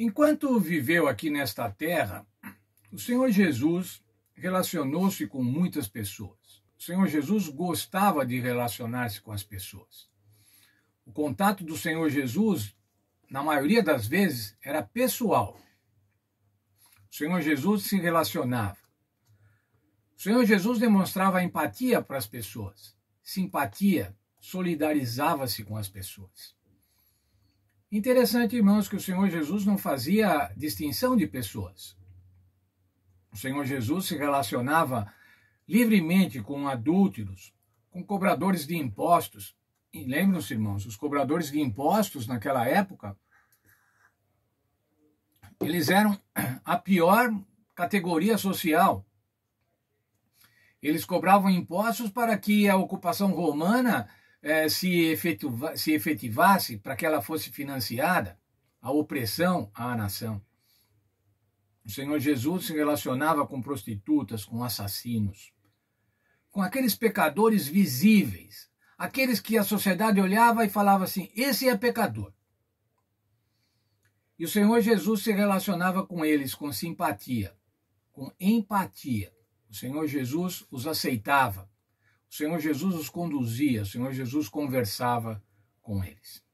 Enquanto viveu aqui nesta terra, o Senhor Jesus relacionou-se com muitas pessoas. O Senhor Jesus gostava de relacionar-se com as pessoas. O contato do Senhor Jesus, na maioria das vezes, era pessoal. O Senhor Jesus se relacionava. O Senhor Jesus demonstrava empatia para as pessoas, simpatia, solidarizava-se com as pessoas. Interessante, irmãos, que o Senhor Jesus não fazia distinção de pessoas. O Senhor Jesus se relacionava livremente com adúlteros, com cobradores de impostos. E lembram-se, irmãos, os cobradores de impostos naquela época, eles eram a pior categoria social. Eles cobravam impostos para que a ocupação romana se efetivasse, para que ela fosse financiada, a opressão à nação. O Senhor Jesus se relacionava com prostitutas, com assassinos, com aqueles pecadores visíveis, aqueles que a sociedade olhava e falava assim, esse é pecador. E o Senhor Jesus se relacionava com eles com simpatia, com empatia. O Senhor Jesus os aceitava. O Senhor Jesus os conduzia. O Senhor Jesus conversava com eles.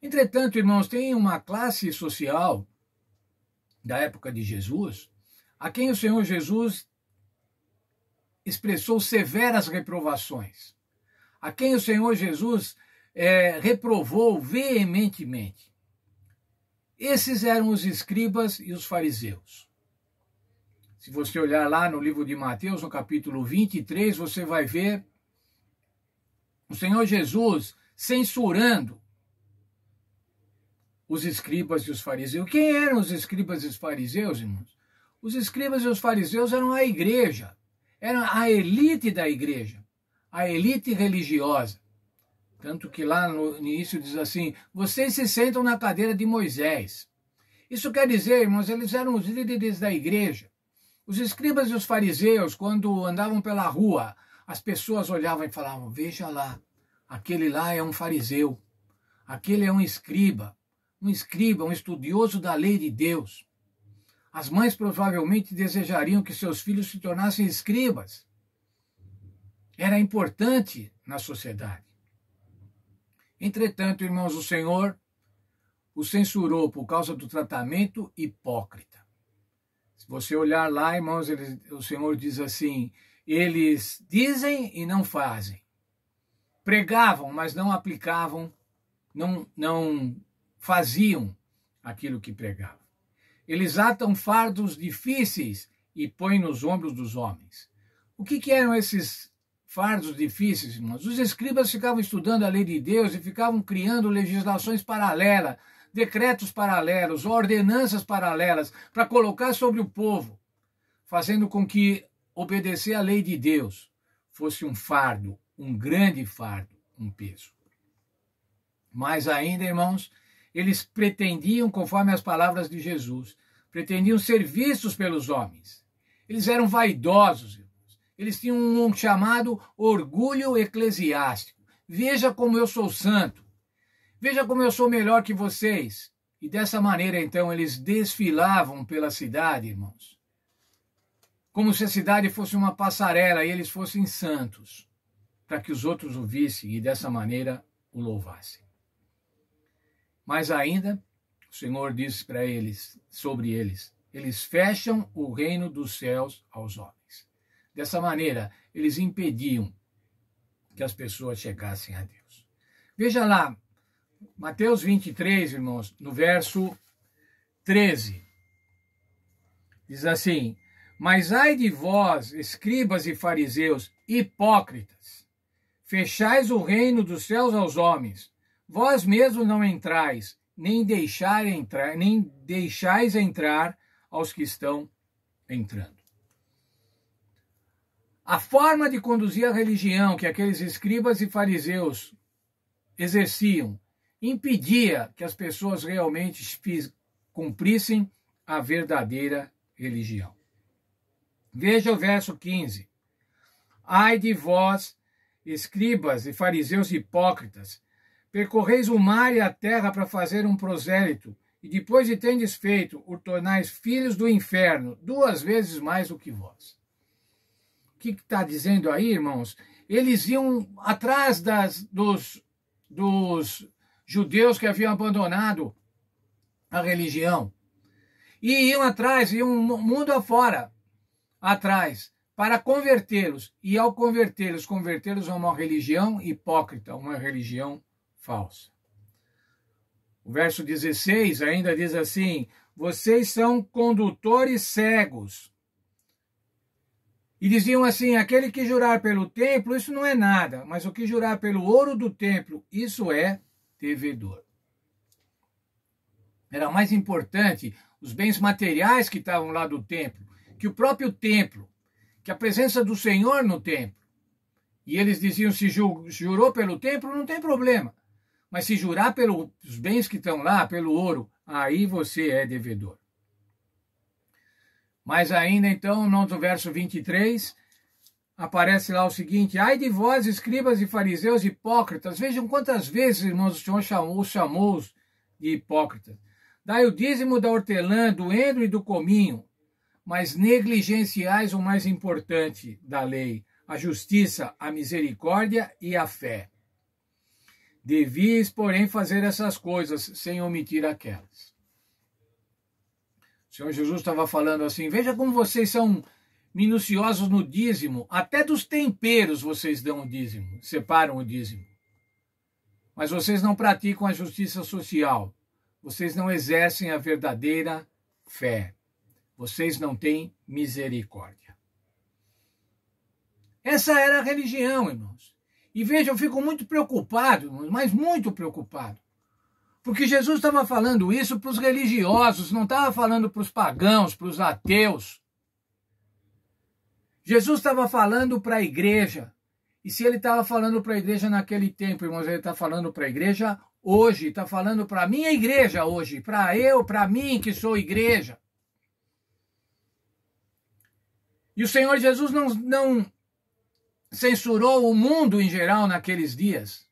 Entretanto, irmãos, tem uma classe social da época de Jesus a quem o Senhor Jesus expressou severas reprovações, a quem o Senhor Jesus reprovou veementemente. Esses eram os escribas e os fariseus. Se você olhar lá no livro de Mateus, no capítulo 23, você vai ver o Senhor Jesus censurando os escribas e os fariseus. Quem eram os escribas e os fariseus, irmãos? Os escribas e os fariseus eram a igreja, eram a elite da igreja, a elite religiosa. Tanto que lá no início diz assim, vocês se sentam na cadeira de Moisés. Isso quer dizer, irmãos, eles eram os líderes da igreja. Os escribas e os fariseus, quando andavam pela rua, as pessoas olhavam e falavam, veja lá, aquele lá é um fariseu, aquele é um escriba, um estudioso da lei de Deus. As mães provavelmente desejariam que seus filhos se tornassem escribas. Era importante na sociedade. Entretanto, irmãos, o Senhor o censurou por causa do tratamento hipócrita. Se você olhar lá, irmãos, o Senhor diz assim, eles dizem e não fazem. Pregavam, mas não aplicavam, não faziam aquilo que pregavam. Eles atam fardos difíceis e põem nos ombros dos homens. O que eram esses fardos difíceis, irmãos? Os escribas ficavam estudando a lei de Deus e ficavam criando legislações paralelas, decretos paralelos, ordenanças paralelas, para colocar sobre o povo, fazendo com que obedecer à lei de Deus fosse um fardo, um grande fardo, um peso. Mais ainda, irmãos, eles pretendiam, conforme as palavras de Jesus, pretendiam ser vistos pelos homens. Eles eram vaidosos, irmãos. Eles tinham um chamado orgulho eclesiástico. Veja como eu sou santo. Veja como eu sou melhor que vocês. E dessa maneira, então, eles desfilavam pela cidade, irmãos. Como se a cidade fosse uma passarela e eles fossem santos, para que os outros o vissem e dessa maneira o louvassem. Mas ainda, o Senhor diz para eles, sobre eles, eles fecham o reino dos céus aos homens. Dessa maneira, eles impediam que as pessoas chegassem a Deus. Veja lá, Mateus 23, irmãos, no verso 13. Diz assim, mas ai de vós, escribas e fariseus, hipócritas, fechais o reino dos céus aos homens, vós mesmos não entrais, nem deixais entrar aos que estão entrando. A forma de conduzir a religião que aqueles escribas e fariseus exerciam impedia que as pessoas realmente cumprissem a verdadeira religião. Veja o verso 15. Ai de vós, escribas e fariseus hipócritas, percorreis o mar e a terra para fazer um prosélito, e depois de tendes feito, o tornais filhos do inferno, 2 vezes mais do que vós. O que está dizendo aí, irmãos? Eles iam atrás dos judeus que haviam abandonado a religião. E iam atrás, iam mundo afora, atrás, para convertê-los. E ao convertê-los a uma religião hipócrita, uma religião falsa. O verso 16 ainda diz assim: vocês são condutores cegos. E diziam assim: aquele que jurar pelo templo, isso não é nada, mas o que jurar pelo ouro do templo, isso é devedor. Era mais importante os bens materiais que estavam lá do templo, que o próprio templo, que a presença do Senhor no templo. E eles diziam: se jurou pelo templo, não tem problema. Mas se jurar pelos bens que estão lá, pelo ouro, aí você é devedor. Mas ainda então, no verso 23, aparece lá o seguinte: ai de vós, escribas e fariseus hipócritas. Vejam quantas vezes, irmãos, o Senhor chamou de hipócritas. Dai o dízimo da hortelã, do endro e do cominho, mas negligenciais o mais importante da lei, a justiça, a misericórdia e a fé. Devias, porém, fazer essas coisas sem omitir aquelas. O Senhor Jesus estava falando assim: veja como vocês são minuciosos no dízimo, até dos temperos vocês dão o dízimo, separam o dízimo. Mas vocês não praticam a justiça social, vocês não exercem a verdadeira fé, vocês não têm misericórdia. Essa era a religião, irmãos. E veja, eu fico muito preocupado, mas muito preocupado. Porque Jesus estava falando isso para os religiosos, não estava falando para os pagãos, para os ateus. Jesus estava falando para a igreja. E se ele estava falando para a igreja naquele tempo, irmãos, ele está falando para a igreja hoje, está falando para a minha igreja hoje, para mim que sou igreja. E o Senhor Jesus não censurou o mundo em geral naqueles dias,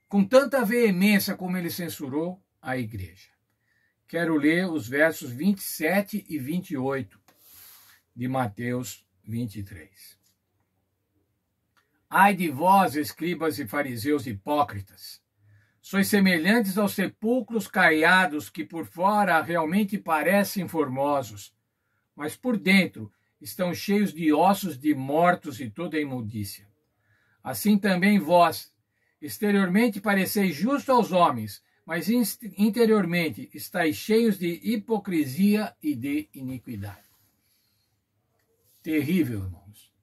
com tanta veemência como ele censurou a igreja. Quero ler os versos 27 e 28 de Mateus 23. Ai de vós, escribas e fariseus hipócritas! Sois semelhantes aos sepulcros caiados que por fora realmente parecem formosos, mas por dentro estão cheios de ossos de mortos e toda imundícia. Assim também vós, exteriormente pareceis justo aos homens, mas interiormente estáis cheios de hipocrisia e de iniquidade. Terrível, irmãos.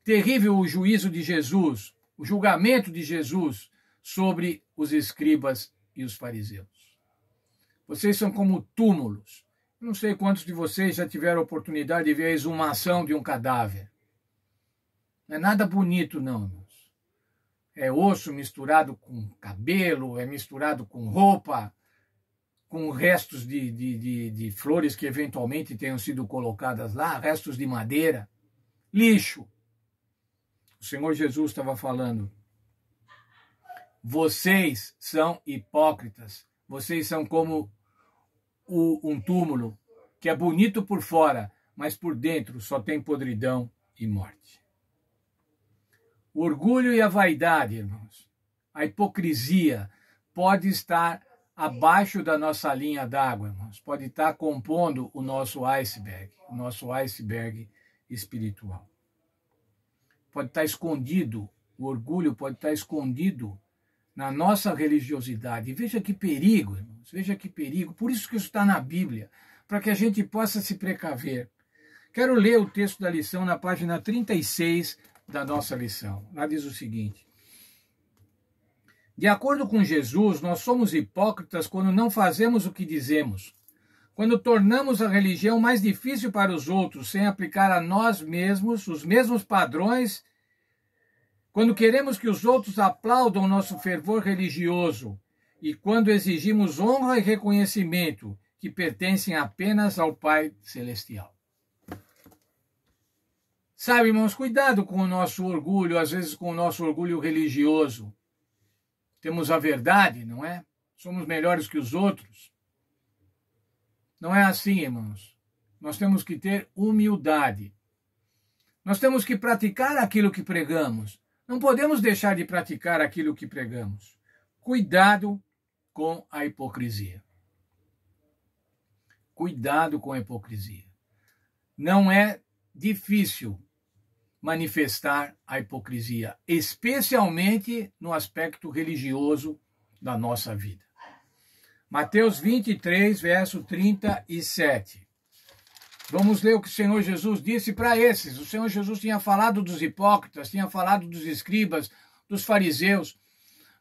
Terrível o juízo de Jesus, o julgamento de Jesus sobre os escribas e os fariseus. Vocês são como túmulos. Não sei quantos de vocês já tiveram a oportunidade de ver a exumação de um cadáver. Não é nada bonito, não, irmãos. É osso misturado com cabelo, é misturado com roupa, com restos de flores que eventualmente tenham sido colocadas lá, restos de madeira, lixo. O Senhor Jesus estava falando: vocês são hipócritas, vocês são como um túmulo que é bonito por fora, mas por dentro só tem podridão e morte. O orgulho e a vaidade, irmãos, a hipocrisia pode estar abaixo da nossa linha d'água, irmãos, pode estar compondo o nosso iceberg espiritual. Pode estar escondido, o orgulho pode estar escondido na nossa religiosidade. E veja que perigo, irmãos, veja que perigo. Por isso que isso está na Bíblia, para que a gente possa se precaver. Quero ler o texto da lição na página 36 da nossa lição. Lá diz o seguinte: de acordo com Jesus, nós somos hipócritas quando não fazemos o que dizemos, quando tornamos a religião mais difícil para os outros, sem aplicar a nós mesmos os mesmos padrões, quando queremos que os outros aplaudam nosso fervor religioso e quando exigimos honra e reconhecimento que pertencem apenas ao Pai Celestial. Sabe, irmãos, cuidado com o nosso orgulho, às vezes com o nosso orgulho religioso. Temos a verdade, não é? Somos melhores que os outros. Não é assim, irmãos. Nós temos que ter humildade. Nós temos que praticar aquilo que pregamos. Não podemos deixar de praticar aquilo que pregamos. Cuidado com a hipocrisia. Cuidado com a hipocrisia. Não é difícil manifestar a hipocrisia, especialmente no aspecto religioso da nossa vida. Mateus 23, verso 37. Vamos ler o que o Senhor Jesus disse para esses. O Senhor Jesus tinha falado dos hipócritas, tinha falado dos escribas, dos fariseus.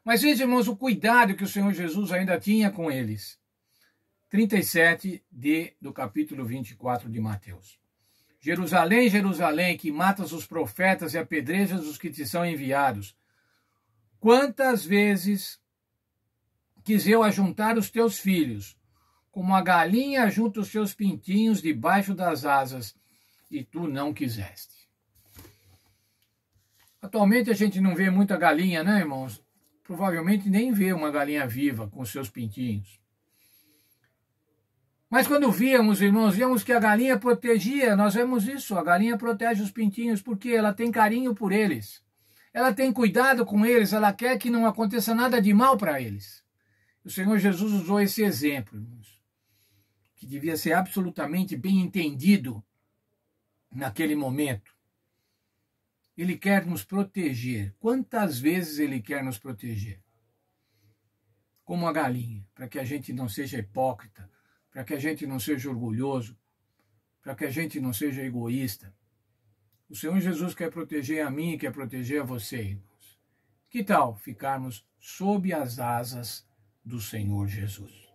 Mas veja, irmãos, o cuidado que o Senhor Jesus ainda tinha com eles. 37 do capítulo 24 de Mateus. Jerusalém, Jerusalém, que matas os profetas e apedrejas os que te são enviados. Quantas vezes quis eu ajuntar os teus filhos, como a galinha junta os seus pintinhos debaixo das asas, e tu não quiseste. Atualmente a gente não vê muita galinha, né, irmãos? Provavelmente nem vê uma galinha viva com seus pintinhos. Mas quando víamos, irmãos, víamos que a galinha protegia, nós vemos isso, a galinha protege os pintinhos porque ela tem carinho por eles. Ela tem cuidado com eles, ela quer que não aconteça nada de mal para eles. O Senhor Jesus usou esse exemplo, irmãos, que devia ser absolutamente bem entendido naquele momento. Ele quer nos proteger. Quantas vezes ele quer nos proteger? Como a galinha, para que a gente não seja hipócrita, para que a gente não seja orgulhoso, para que a gente não seja egoísta. O Senhor Jesus quer proteger a mim e quer proteger a você, irmãos. Que tal ficarmos sob as asas do Senhor Jesus?